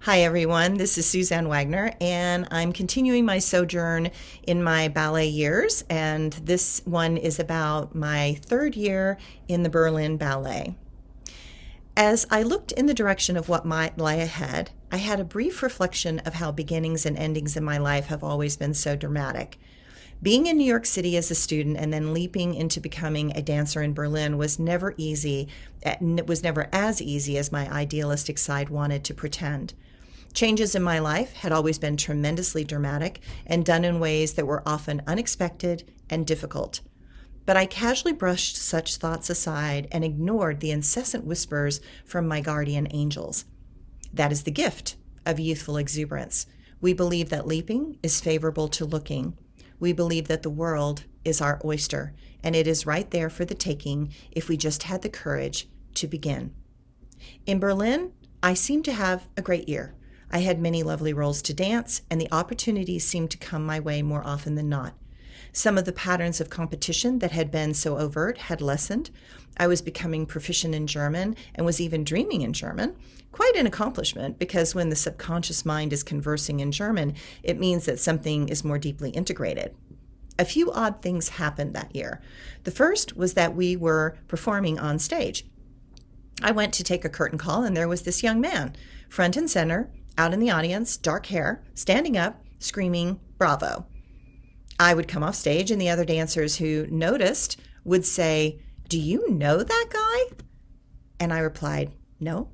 Hi, everyone. This is Suzanne Wagner, and I'm continuing my sojourn in my ballet years. And this one is about my third year in the Berlin Ballet. As I looked in the direction of what might lie ahead, I had a brief reflection of how beginnings and endings in my life have always been so dramatic. Being in New York City as a student and then leaping into becoming a dancer in Berlin was never easy. It was never as easy as my idealistic side wanted to pretend. Changes in my life had always been tremendously dramatic and done in ways that were often unexpected and difficult. But I casually brushed such thoughts aside and ignored the incessant whispers from my guardian angels. That is the gift of youthful exuberance. We believe that leaping is favorable to looking. We believe that the world is our oyster, and it is right there for the taking if we just had the courage to begin. In Berlin, I seemed to have a great year. I had many lovely roles to dance, and the opportunities seemed to come my way more often than not. Some of the patterns of competition that had been so overt had lessened. I was becoming proficient in German and was even dreaming in German. Quite an accomplishment, because when the subconscious mind is conversing in German, it means that something is more deeply integrated. A few odd things happened that year. The first was that we were performing on stage. I went to take a curtain call, and there was this young man, front and center, out in the audience, dark hair, standing up, screaming, "Bravo." I would come off stage, and the other dancers who noticed would say, "Do you know that guy?" And I replied, "No."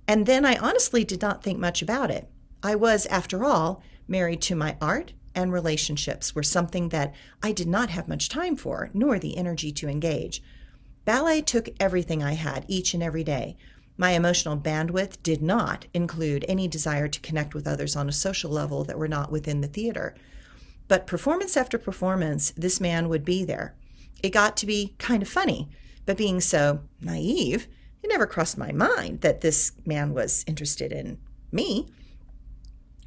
And then I honestly did not think much about it. I was, after all, married to my art, and relationships were something that I did not have much time for, nor the energy to engage. Ballet took everything I had each and every day. My emotional bandwidth did not include any desire to connect with others on a social level that were not within the theater. But performance after performance, this man would be there. It got to be kind of funny, but being so naive, it never crossed my mind that this man was interested in me.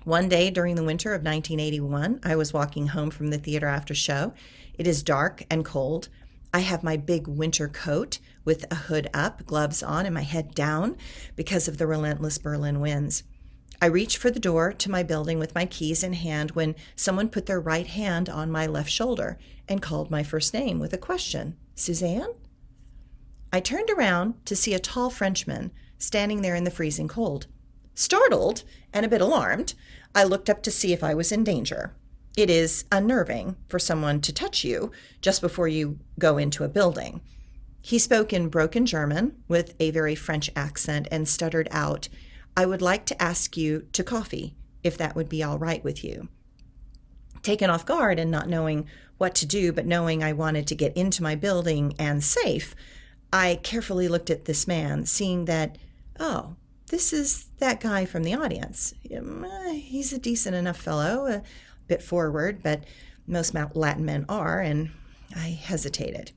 One day during the winter of 1981, I was walking home from the theater after show. It is dark and cold. I have my big winter coat with a hood up, gloves on, and my head down because of the relentless Berlin winds. I reached for the door to my building with my keys in hand when someone put their right hand on my left shoulder and called my first name with a question, "Suzanne?" I turned around to see a tall Frenchman standing there in the freezing cold. Startled and a bit alarmed, I looked up to see if I was in danger. It is unnerving for someone to touch you just before you go into a building. He spoke in broken German with a very French accent and stuttered out, "I would like to ask you to coffee, if that would be all right with you." Taken off guard and not knowing what to do, but knowing I wanted to get into my building and safe, I carefully looked at this man, seeing that, oh, this is that guy from the audience. He's a decent enough fellow, a bit forward, but most Latin men are, and I hesitated.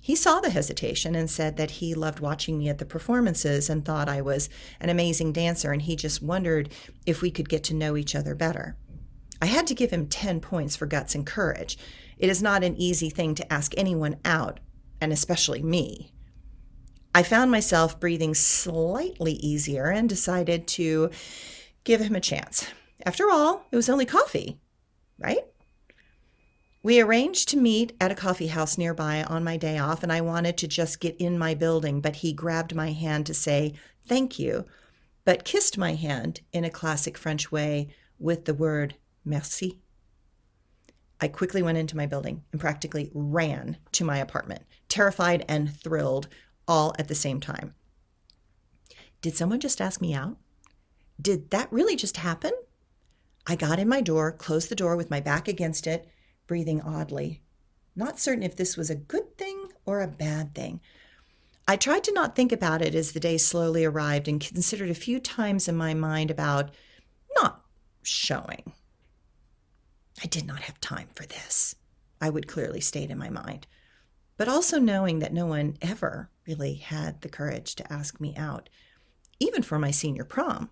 He saw the hesitation and said that he loved watching me at the performances and thought I was an amazing dancer, and he just wondered if we could get to know each other better. I had to give him 10 points for guts and courage. It is not an easy thing to ask anyone out, and especially me. I found myself breathing slightly easier and decided to give him a chance. After all, it was only coffee, right? We arranged to meet at a coffee house nearby on my day off, and I wanted to just get in my building, but he grabbed my hand to say thank you, but kissed my hand in a classic French way with the word merci. I quickly went into my building and practically ran to my apartment, terrified and thrilled all at the same time. Did someone just ask me out? Did that really just happen? I got in my door, closed the door with my back against it, breathing oddly, not certain if this was a good thing or a bad thing. I tried to not think about it as the day slowly arrived and considered a few times in my mind about not showing. I did not have time for this, I would clearly state in my mind, but also knowing that no one ever really had the courage to ask me out, even for my senior prom.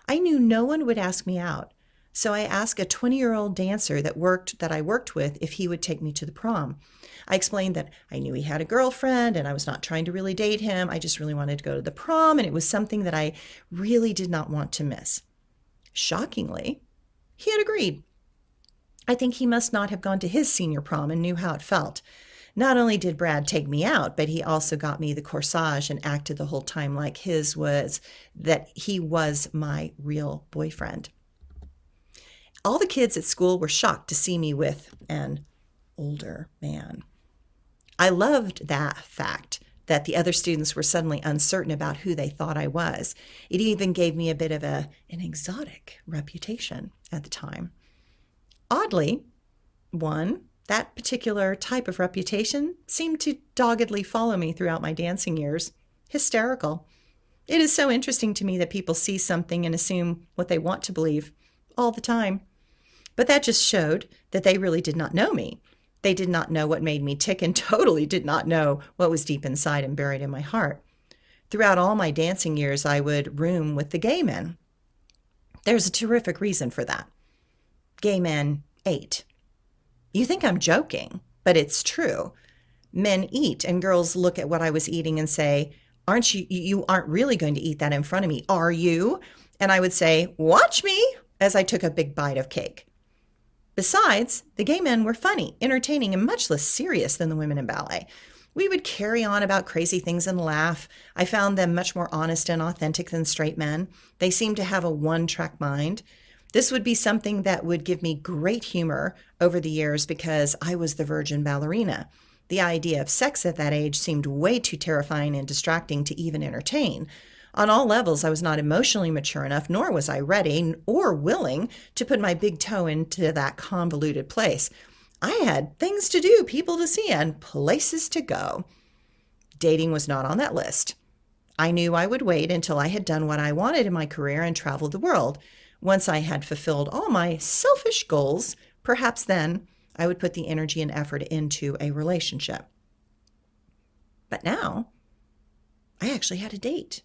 I knew no one would ask me out, so I asked a 20-year-old dancer that I worked with if he would take me to the prom. I explained that I knew he had a girlfriend and I was not trying to really date him. I just really wanted to go to the prom, and it was something that I really did not want to miss. Shockingly, he had agreed. I think he must not have gone to his senior prom and knew how it felt. Not only did Brad take me out, but he also got me the corsage and acted the whole time like he was my real boyfriend. All the kids at school were shocked to see me with an older man. I loved that fact that the other students were suddenly uncertain about who they thought I was. It even gave me a bit of an exotic reputation at the time. Oddly, that particular type of reputation seemed to doggedly follow me throughout my dancing years. Hysterical. It is so interesting to me that people see something and assume what they want to believe all the time. But that just showed that they really did not know me. They did not know what made me tick and totally did not know what was deep inside and buried in my heart. Throughout all my dancing years, I would room with the gay men. There's a terrific reason for that. Gay men ate. You think I'm joking, but it's true. Men eat, and girls look at what I was eating and say, you aren't really going to eat that in front of me, are you? And I would say, watch me, as I took a big bite of cake. Besides, the gay men were funny, entertaining, and much less serious than the women in ballet. We would carry on about crazy things and laugh. I found them much more honest and authentic than straight men. They seemed to have a one-track mind. This would be something that would give me great humor over the years because I was the virgin ballerina. The idea of sex at that age seemed way too terrifying and distracting to even entertain. On all levels, I was not emotionally mature enough, nor was I ready or willing to put my big toe into that convoluted place. I had things to do, people to see, and places to go. Dating was not on that list. I knew I would wait until I had done what I wanted in my career and traveled the world. Once I had fulfilled all my selfish goals, perhaps then I would put the energy and effort into a relationship. But now, I actually had a date.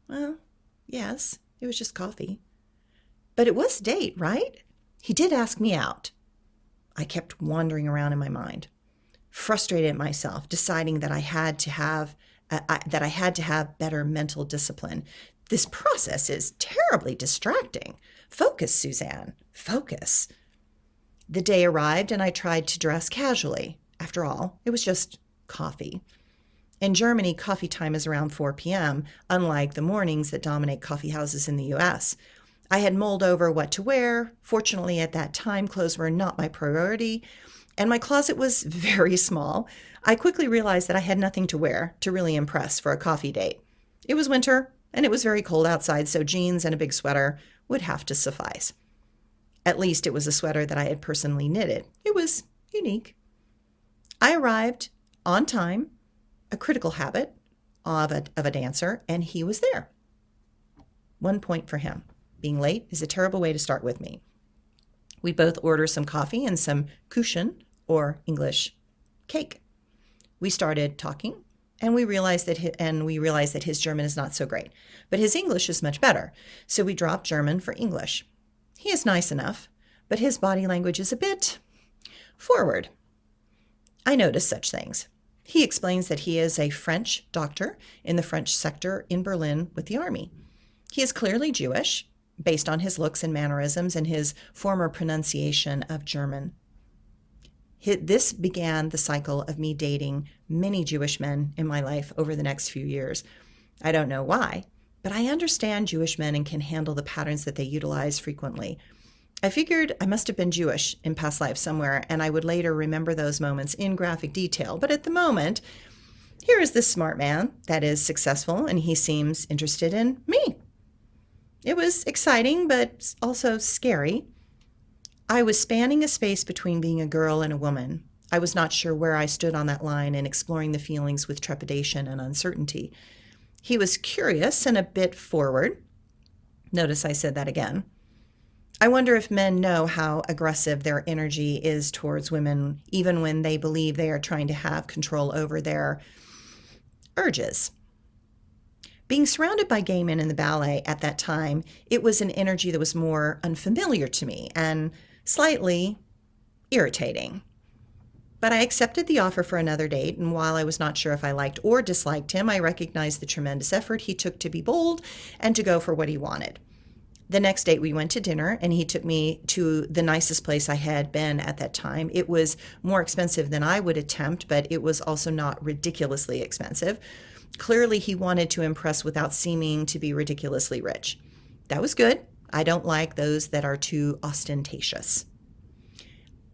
Well, yes, it was just coffee. But it was a date, right? He did ask me out. I kept wandering around in my mind, frustrated at myself, deciding that I had to have better mental discipline. This process is terribly distracting. Focus, Suzanne, focus. The day arrived and I tried to dress casually. After all, it was just coffee. In Germany, coffee time is around 4 p.m., unlike the mornings that dominate coffee houses in the U.S. I had mulled over what to wear. Fortunately, at that time, clothes were not my priority, and my closet was very small. I quickly realized that I had nothing to wear to really impress for a coffee date. It was winter, and it was very cold outside, so jeans and a big sweater would have to suffice. At least it was a sweater that I had personally knitted. It was unique. I arrived on time, a critical habit of a dancer, and he was there. 1 point for him. Being late is a terrible way to start with me. We both ordered some coffee and some Kuchen, or English cake. We started talking, and we realized that his German is not so great, but his English is much better. So we dropped German for English. He is nice enough, but his body language is a bit forward. I notice such things. He explains that he is a French doctor in the French sector in Berlin with the army. He is clearly Jewish, based on his looks and mannerisms and his former pronunciation of German. This began the cycle of me dating many Jewish men in my life over the next few years. I don't know why, but I understand Jewish men and can handle the patterns that they utilize frequently. I figured I must have been Jewish in past life somewhere, and I would later remember those moments in graphic detail. But at the moment, here is this smart man that is successful, and he seems interested in me. It was exciting, but also scary. I was spanning a space between being a girl and a woman. I was not sure where I stood on that line and exploring the feelings with trepidation and uncertainty. He was curious and a bit forward. Notice I said that again. I wonder if men know how aggressive their energy is towards women, even when they believe they are trying to have control over their urges. Being surrounded by gay men in the ballet at that time, it was an energy that was more unfamiliar to me and slightly irritating. But I accepted the offer for another date, and while I was not sure if I liked or disliked him, I recognized the tremendous effort he took to be bold and to go for what he wanted. The next date we went to dinner and he took me to the nicest place I had been at that time. It was more expensive than I would attempt, but it was also not ridiculously expensive. Clearly, he wanted to impress without seeming to be ridiculously rich. That was good. I don't like those that are too ostentatious.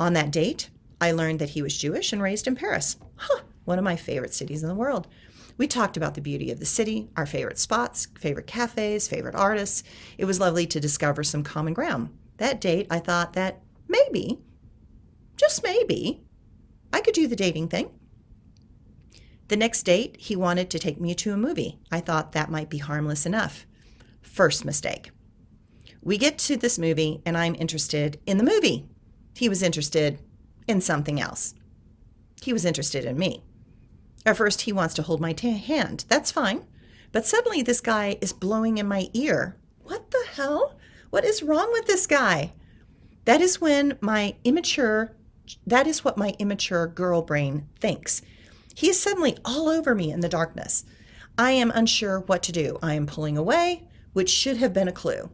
On that date, I learned that he was Jewish and raised in Paris. One of my favorite cities in the world. We talked about the beauty of the city, our favorite spots, favorite cafes, favorite artists. It was lovely to discover some common ground. That date, I thought that maybe, just maybe, I could do the dating thing. The next date, he wanted to take me to a movie. I thought that might be harmless enough. First mistake. We get to this movie and I'm interested in the movie. He was interested in something else. He was interested in me. At first, he wants to hold my hand. That's fine. But suddenly, this guy is blowing in my ear. What the hell? What is wrong with this guy? That is what my immature girl brain thinks. He is suddenly all over me in the darkness. I am unsure what to do. I am pulling away, which should have been a clue.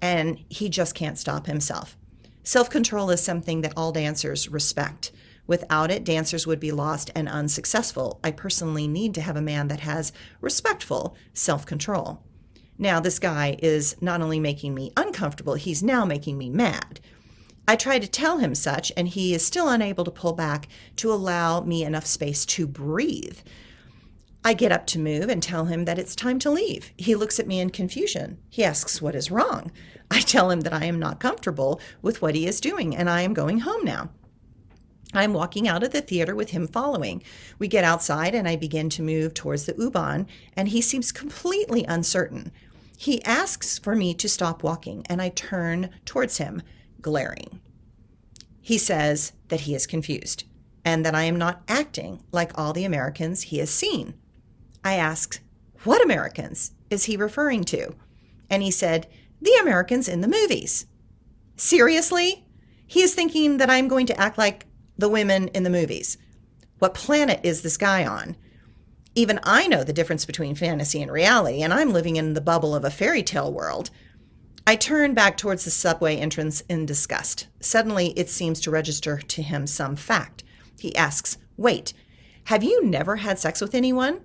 And he just can't stop himself. Self-control is something that all dancers respect. Without it, dancers would be lost and unsuccessful. I personally need to have a man that has respectful self-control. Now, this guy is not only making me uncomfortable, he's now making me mad. I try to tell him such, and he is still unable to pull back to allow me enough space to breathe. I get up to move and tell him that it's time to leave. He looks at me in confusion. He asks what is wrong. I tell him that I am not comfortable with what he is doing, and I am going home now. I'm walking out of the theater with him following. We get outside and I begin to move towards the U-Bahn, and he seems completely uncertain. He asks for me to stop walking, and I turn towards him, glaring. He says that he is confused and that I am not acting like all the Americans he has seen. I asked, what Americans is he referring to? And he said, the Americans in the movies. Seriously? He is thinking that I'm going to act like the women in the movies. What planet is this guy on? Even I know the difference between fantasy and reality, and I'm living in the bubble of a fairy tale world. I turn back towards the subway entrance in disgust. Suddenly, it seems to register to him some fact. He asks, wait, have you never had sex with anyone?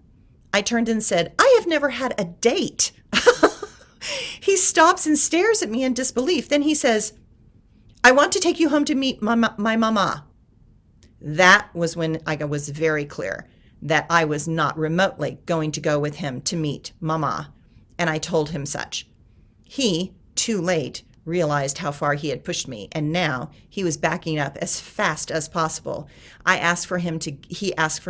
I turned and said, I have never had a date. He stops and stares at me in disbelief. Then he says, I want to take you home to meet my mama. That was when I was very clear that I was not remotely going to go with him to meet Mama, and I told him such. He, too late, realized how far he had pushed me, and now he was backing up as fast as possible. He asked for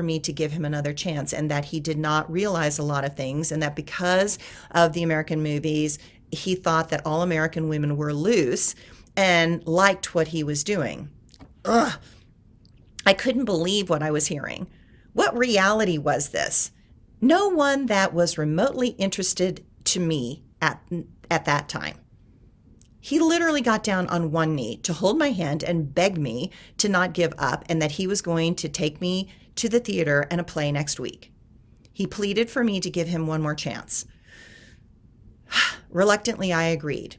me to give him another chance, and that he did not realize a lot of things, and that because of the American movies, he thought that all American women were loose and liked what he was doing. Ugh. I couldn't believe what I was hearing. What reality was this? No one that was remotely interested to me at that time. He literally got down on one knee to hold my hand and beg me to not give up and that he was going to take me to the theater and a play next week. He pleaded for me to give him one more chance. Reluctantly, I agreed.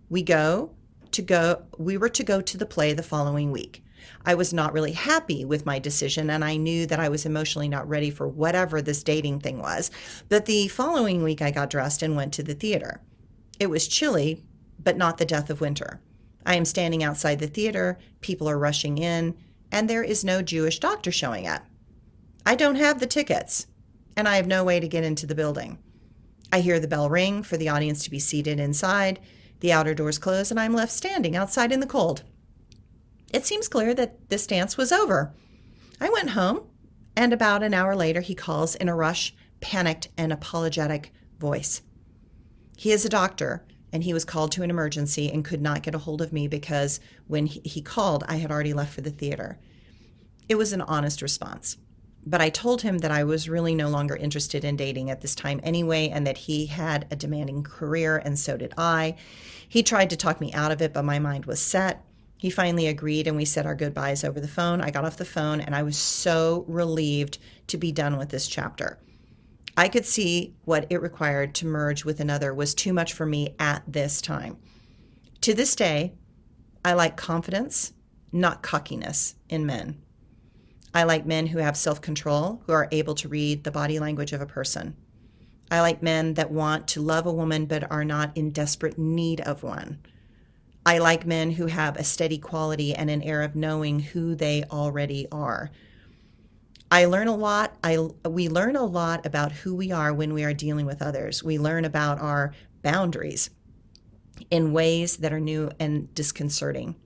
We were to go to the play the following week. I was not really happy with my decision, and I knew that I was emotionally not ready for whatever this dating thing was. But the following week, I got dressed and went to the theater. It was chilly, but not the death of winter. I am standing outside the theater, people are rushing in, and there is no Jewish doctor showing up. I don't have the tickets, and I have no way to get into the building. I hear the bell ring for the audience to be seated inside. The outer doors close, and I'm left standing outside in the cold. It seems clear that this dance was over. I went home, and about an hour later, he calls in a rush, panicked and apologetic voice. He is a doctor, and he was called to an emergency and could not get a hold of me because when he called, I had already left for the theater. It was an honest response. But I told him that I was really no longer interested in dating at this time anyway, and that he had a demanding career, and so did I. He tried to talk me out of it, but my mind was set. He finally agreed, and we said our goodbyes over the phone. I got off the phone, and I was so relieved to be done with this chapter. I could see what it required to merge with another was too much for me at this time. To this day, I like confidence, not cockiness in men. I like men who have self-control, who are able to read the body language of a person. I like men that want to love a woman but are not in desperate need of one. I like men who have a steady quality and an air of knowing who they already are. We learn a lot about who we are when we are dealing with others. We learn about our boundaries in ways that are new and disconcerting.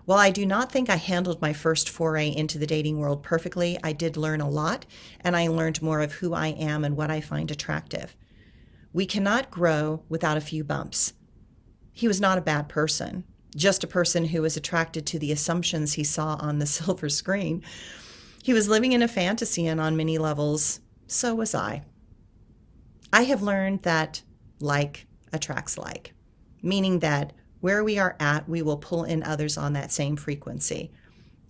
While I do not think I handled my first foray into the dating world perfectly, I did learn a lot, and I learned more of who I am and what I find attractive. We cannot grow without a few bumps. He was not a bad person, just a person who was attracted to the assumptions he saw on the silver screen. He was living in a fantasy, and on many levels, so was I. I have learned that like attracts like, meaning that where we are at, we will pull in others on that same frequency.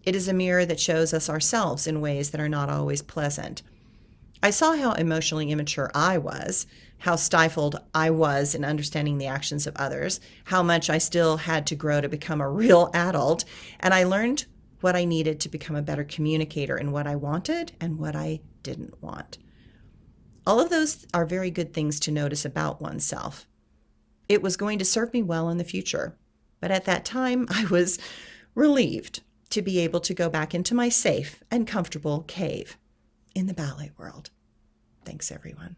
It is a mirror that shows us ourselves in ways that are not always pleasant. I saw how emotionally immature I was, how stifled I was in understanding the actions of others, how much I still had to grow to become a real adult, and I learned what I needed to become a better communicator in what I wanted and what I didn't want. All of those are very good things to notice about oneself. It was going to serve me well in the future, but at that time I was relieved to be able to go back into my safe and comfortable cave in the ballet world. Thanks, everyone.